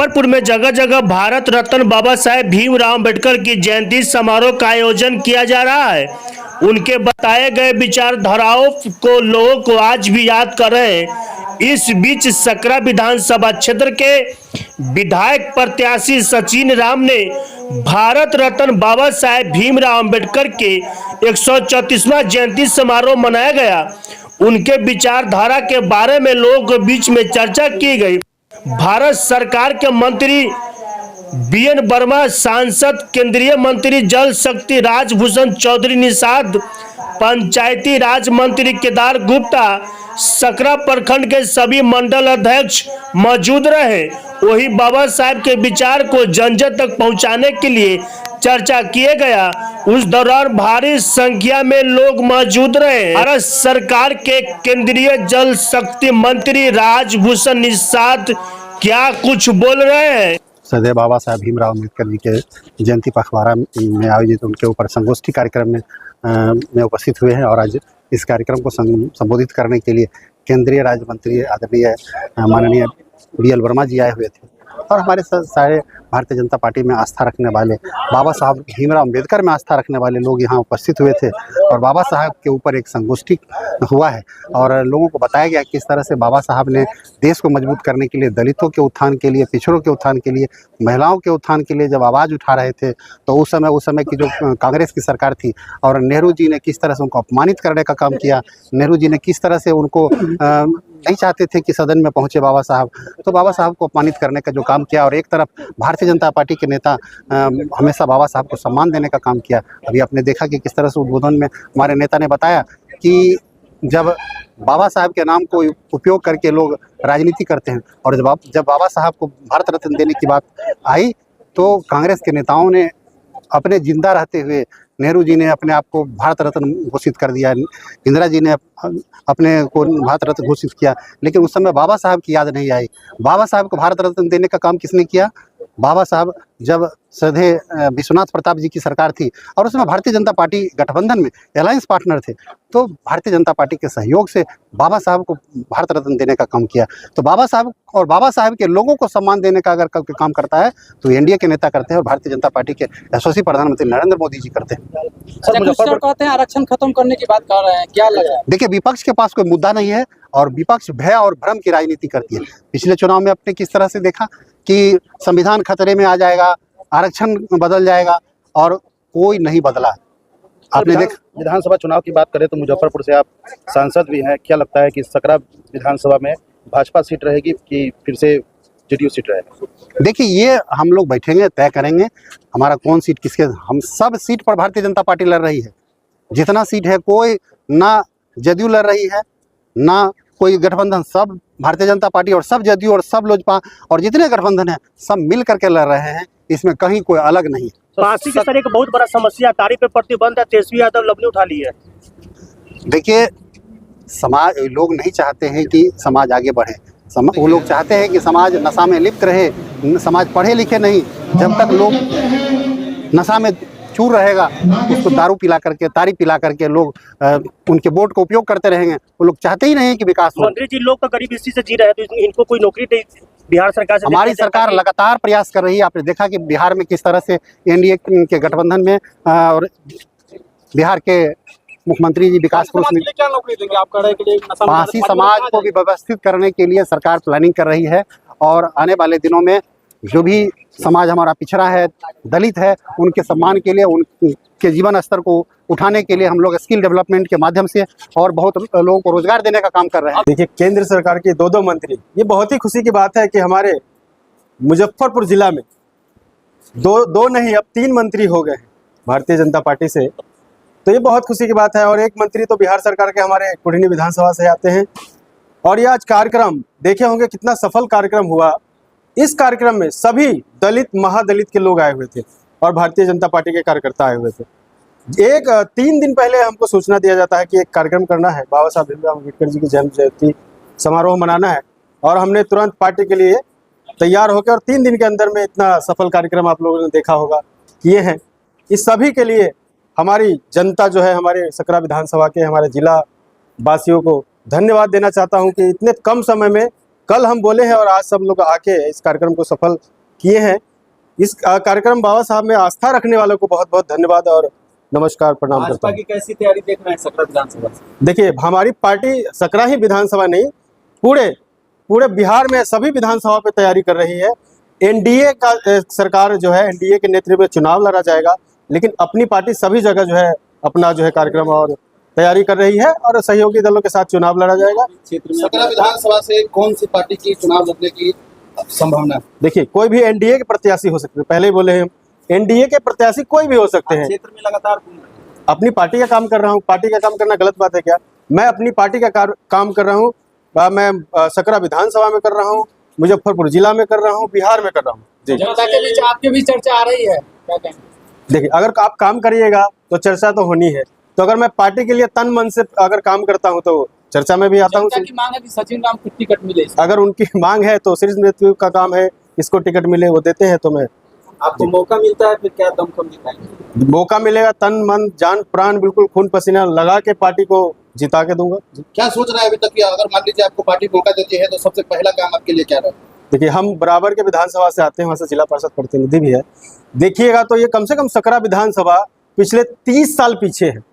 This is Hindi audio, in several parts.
मुजफ्फरपुर में जगह जगह भारत रत्न बाबा साहेब भीमराव अम्बेडकर की जयंती समारोह का आयोजन किया जा रहा है। उनके बताए गए विचारधाराओं को लोगों को आज भी याद कर रहे हैं। इस बीच सकरा विधानसभा क्षेत्र के विधायक प्रत्याशी सचिन राम ने भारत रत्न बाबा साहेब भीमराव अम्बेडकर के 134वां जयंती समारोह मनाया गया। उनके विचारधारा के बारे में लोगों के बीच में चर्चा की गई। भारत सरकार के मंत्री बीएन वर्मा, सांसद केंद्रीय मंत्री जल शक्ति राजभूषण चौधरी निषाद, पंचायती राज मंत्री केदार गुप्ता, सकरा प्रखंड के सभी मंडल अध्यक्ष मौजूद रहे। वही बाबा साहेब के विचार को जन जन तक पहुंचाने के लिए चर्चा किया गया। उस दौरान भारी संख्या में लोग मौजूद रहे। भारत सरकार के केंद्रीय जल शक्ति मंत्री राजभूषण निषाद क्या कुछ बोल रहे हैं। सदैव बाबा साहेब भीमराव अम्बेडकर जी के जयंती पखवाड़ा में आयोजित उनके ऊपर संगोष्ठी कार्यक्रम में उपस्थित हुए हैं और आज इस कार्यक्रम को संबोधित करने के लिए केंद्रीय राज्य मंत्री आदरणीय माननीय बीएल वर्मा जी आए हुए थे और हमारे सारे भारतीय जनता पार्टी में आस्था रखने वाले, बाबा साहब भीमराव अम्बेडकर में आस्था रखने वाले लोग यहाँ उपस्थित हुए थे और बाबा साहब के ऊपर एक संगोष्ठी हुआ है और लोगों को बताया गया किस तरह से बाबा साहब ने देश को मजबूत करने के लिए, दलितों के उत्थान के लिए, पिछड़ों के उत्थान के लिए, महिलाओं के उत्थान के लिए जब आवाज़ उठा रहे थे तो उस समय की जो कांग्रेस की सरकार थी और नेहरू जी ने किस तरह से उनको अपमानित करने का काम किया। नेहरू जी ने किस तरह से उनको नहीं चाहते थे कि सदन में पहुंचे बाबा साहब, तो बाबा साहब को अपमानित करने का जो काम किया और एक तरफ भारतीय जनता पार्टी के नेता हमेशा बाबा साहब को सम्मान देने का काम किया। अभी आपने देखा कि किस तरह से उद्बोधन में हमारे नेता ने बताया कि जब बाबा साहब के नाम को उपयोग करके लोग राजनीति करते हैं और जब बाबा साहब को भारत रत्न देने की बात आई तो कांग्रेस के नेताओं ने अपने जिंदा रहते हुए, नेहरू जी ने अपने आप को भारत रत्न घोषित कर दिया, इंदिरा जी ने अपने को भारत रत्न घोषित किया, लेकिन उस समय बाबा साहब की याद नहीं आई। बाबा साहब को भारत रत्न देने का काम किसने किया? बाबा साहब जब सधे विश्वनाथ प्रताप जी की सरकार थी और उसमें भारतीय जनता पार्टी गठबंधन में अलायंस पार्टनर थे, तो भारतीय जनता पार्टी के सहयोग से बाबा साहब को भारत रत्न देने का काम किया। तो बाबा साहब और बाबा साहब के लोगों को सम्मान देने का अगर काम करता है तो एनडीए के नेता करते हैं और भारतीय जनता पार्टी के यशस्वी प्रधानमंत्री नरेंद्र मोदी जी करते हैं। सर मुजफ्फरपुर कहते हैं आरक्षण खत्म करने की बात कर रहे हैं, क्या लग रहा है? देखिए, विपक्ष के पास कोई मुद्दा नहीं है और विपक्ष भय और भ्रम की राजनीति करती है। पिछले चुनाव में आपने किस तरह से देखा कि संविधान खतरे में आ जाएगा, आरक्षण बदल जाएगा और कोई नहीं बदला। आपने देखा विधानसभा चुनाव की बात करें तो मुजफ्फरपुर से आप सांसद भी हैं, क्या लगता है कि सकरा विधानसभा में भाजपा सीट रहेगी कि फिर से जेडीयू सीट रहेगा? देखिए, ये हम लोग बैठेंगे, तय करेंगे हमारा कौन सीट किसके। हम सब सीट पर भारतीय जनता पार्टी लड़ रही है, जितना सीट है कोई ना जदयू लड़ रही है ना कोई गठबंधन, सब भारतीय जनता पार्टी और सब जदयू और सब लोजपा और जितने गठबंधन हैं सब मिल करके लड़ रहे हैं, इसमें कहीं कोई अलग नहीं है। फांसी के सर एक बहुत बड़ा समस्या, तारीफ पे प्रतिबंध है, तेजस्वी यादव लवली उठा ली है। देखिए, समाज, लोग नहीं चाहते हैं कि समाज आगे बढ़े, वो लोग चाहते हैं कि समाज नशा में लिप्त रहे, समाज पढ़े लिखे नहीं। जब तक लोग नशा में चूर रहेगा उसको दारू पिला करके, तारी पिला करके लोग उनके वोट का उपयोग करते रहेंगे। वो लोग चाहते ही नहीं कि विकास हो। मंत्री जी लोग तो गरीब इसी से जी रहे हैं, तो इनको कोई नौकरी दे बिहार सरकार से? हमारी सरकार लगातार प्रयास कर रही है। आपने देखा कि बिहार में किस तरह से एनडीए के गठबंधन में और बिहार के मुख्यमंत्री जी विकास क्या नौकरी देंगे आप कह रहे हैं कि पासी समाज को भी व्यवस्थित करने के लिए सरकार प्लानिंग कर रही है और आने वाले दिनों में जो भी समाज हमारा पिछड़ा है, दलित है, उनके सम्मान के लिए, उनके जीवन स्तर को उठाने के लिए हम लोग स्किल डेवलपमेंट के माध्यम से और बहुत लोगों को रोजगार देने का काम कर रहे हैं। देखिए, केंद्र सरकार के दो मंत्री, ये बहुत ही खुशी की बात है कि हमारे मुजफ्फरपुर जिला में दो नहीं अब 3 मंत्री हो गए हैं भारतीय जनता पार्टी से, तो ये बहुत खुशी की बात है। और एक मंत्री तो बिहार सरकार के हमारे कुढ़नी विधानसभा से आते हैं और ये आज कार्यक्रम देखे होंगे कितना सफल कार्यक्रम हुआ। इस कार्यक्रम में सभी दलित महादलित के लोग आए हुए थे और भारतीय जनता पार्टी के कार्यकर्ता आए हुए थे। 3 दिन पहले हमको सूचना दिया जाता है कि एक कार्यक्रम करना है, बाबा साहब भीमराव अम्बेडकर जी की जन्म जयंती समारोह मनाना है और हमने तुरंत पार्टी के लिए तैयार होकर और 3 दिन के अंदर में इतना सफल कार्यक्रम आप लोगों ने देखा होगा किए हैं। इस सभी के लिए हमारी जनता जो है, हमारे सकरा विधानसभा के हमारे जिला वासियों को धन्यवाद देना चाहता हूं कि इतने कम समय में कल हम बोले हैं और आज सब लोग आके इस कार्यक्रम को सफल किए हैं। इस कार्यक्रम बाबा साहब में आस्था रखने वालों को बहुत बहुत धन्यवाद और नमस्कार प्रणाम करता भाजपा हूँ। की कैसी तैयारी देख रहे हैं सकरा विधानसभा से? देखिए, हमारी पार्टी सकरा ही विधानसभा नहीं, पूरे बिहार में सभी विधानसभा पे तैयारी कर रही है। एनडीए का सरकार जो है, एनडीए के नेतृत्व में चुनाव लड़ा जाएगा, लेकिन अपनी पार्टी सभी जगह जो है अपना जो है कार्यक्रम और तैयारी कर रही है और सहयोगी दलों के साथ चुनाव लड़ा जाएगा। क्षेत्र में सकरा विधानसभा से कौन सी पार्टी की चुनाव लड़ने की संभावना है? देखिए, कोई भी एनडीए के प्रत्याशी हो सकते हैं, पहले ही बोले हैं, एनडीए के प्रत्याशी कोई भी हो सकते हैं। क्षेत्र में लगातार घूम रहे हैं। अपनी पार्टी का काम कर रहा हूँ, पार्टी का काम करना गलत बात है क्या? मैं अपनी पार्टी का काम कर रहा हूँ, मैं सकरा विधानसभा में कर रहा हूँ, मुजफ्फरपुर जिला में कर रहा हूँ, बिहार में कर रहा हूँ। जी, जनता के बीच आपके भी चर्चा आ रही है, क्या कहेंगे? देखिए, अगर आप काम करिएगा तो चर्चा तो होनी है। तो अगर मैं पार्टी के लिए तन मन से अगर काम करता हूँ तो चर्चा में भी आता हूँ। जनता की मांग है कि सचिन राम को टिकट मिले। अगर उनकी मांग है तो शीर्ष नेतृत्व का काम है, इसको टिकट मिले, वो देते हैं तो मैं आपको मौका मिलता है फिर क्या दमखम दिखाएंगे? मौका मिलेगा, तन मन जान प्राण बिल्कुल खून पसीना लगा के पार्टी को जिता के दूंगा। क्या सोच रहे हैं अभी तक कि अगर मान लीजिए आपको पार्टी मौका देती है तो सबसे पहला काम आपके लिए क्या रहेगा? देखिए, हम बराबर के विधानसभा से आते हैं, वहाँ से जिला परिषद प्रतिनिधि भी है। देखिएगा तो ये कम से कम सकरा विधानसभा पिछले 30 साल पीछे है।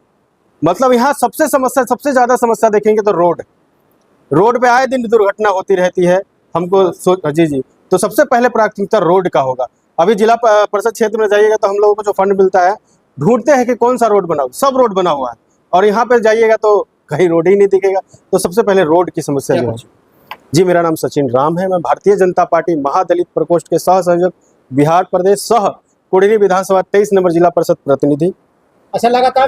मतलब यहाँ सबसे ज़्यादा समस्या देखेंगे तो रोड पे आए दिन दुर्घटना होती रहती है। हमको जी, तो सबसे पहले प्राथमिकता रोड का होगा। अभी जिला परिषद क्षेत्र में जाइएगा तो हम लोगों को जो फंड मिलता है, ढूंढते हैं कि कौन सा रोड बना, सब रोड बना हुआ है, और यहाँ पे जाइएगा तो कहीं रोड ही नहीं दिखेगा। तो सबसे पहले रोड की समस्या जो है। जी, मेरा नाम सचिन राम है, मैं भारतीय जनता पार्टी महादलित प्रकोष्ठ के सह संयोजक, बिहार प्रदेश सह कुड़नी विधानसभा 23 नंबर जिला परिषद प्रतिनिधि। अच्छा, लगातार